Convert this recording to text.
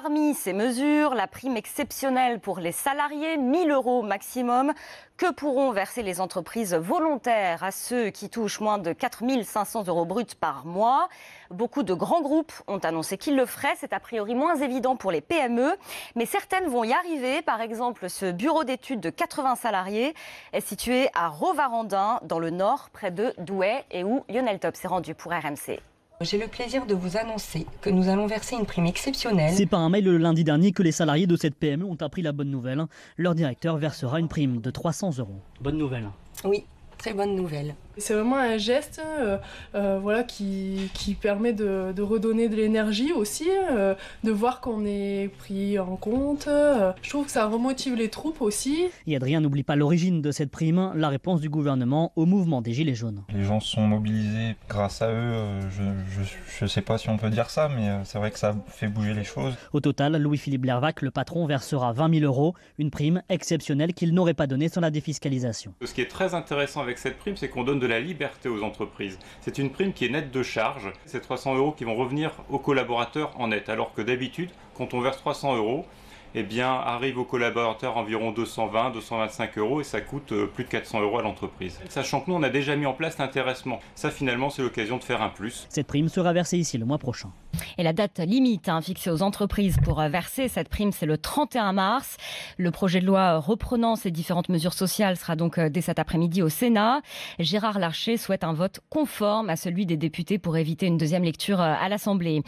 Parmi ces mesures, la prime exceptionnelle pour les salariés, 1 000 € maximum, que pourront verser les entreprises volontaires à ceux qui touchent moins de 4 500 € bruts par mois. Beaucoup de grands groupes ont annoncé qu'ils le feraient. C'est a priori moins évident pour les PME, mais certaines vont y arriver. Par exemple, ce bureau d'études de 80 salariés est situé à Rovarandin, dans le Nord, près de Douai, et où Lionel Top s'est rendu pour RMC. J'ai le plaisir de vous annoncer que nous allons verser une prime exceptionnelle. C'est par un mail le lundi dernier que les salariés de cette PME ont appris la bonne nouvelle. Leur directeur versera une prime de 300 €. Bonne nouvelle. Oui, très bonne nouvelle. C'est vraiment un geste qui permet de redonner de l'énergie aussi, de voir qu'on est pris en compte. Je trouve que ça remotive les troupes aussi. Et Adrien n'oublie pas l'origine de cette prime, la réponse du gouvernement au mouvement des Gilets jaunes. Les gens se sont mobilisés grâce à eux, je ne sais pas si on peut dire ça, mais c'est vrai que ça fait bouger les choses. Au total, Louis-Philippe Lervac, le patron, versera 20 000 €, une prime exceptionnelle qu'il n'aurait pas donnée sans la défiscalisation. Ce qui est très intéressant avec cette prime, c'est qu'on donne de la liberté aux entreprises. C'est une prime qui est nette de charge. C'est 300 € qui vont revenir aux collaborateurs en net, alors que d'habitude, quand on verse 300 €, eh bien, arrive aux collaborateurs environ 220, 225 € et ça coûte plus de 400 € à l'entreprise. Sachant que nous, on a déjà mis en place l'intéressement. Ça, finalement, c'est l'occasion de faire un plus. Cette prime sera versée ici le mois prochain. Et la date limite fixée aux entreprises pour verser cette prime, c'est le 31 mars. Le projet de loi reprenant ces différentes mesures sociales sera donc dès cet après-midi au Sénat. Gérard Larcher souhaite un vote conforme à celui des députés pour éviter une deuxième lecture à l'Assemblée.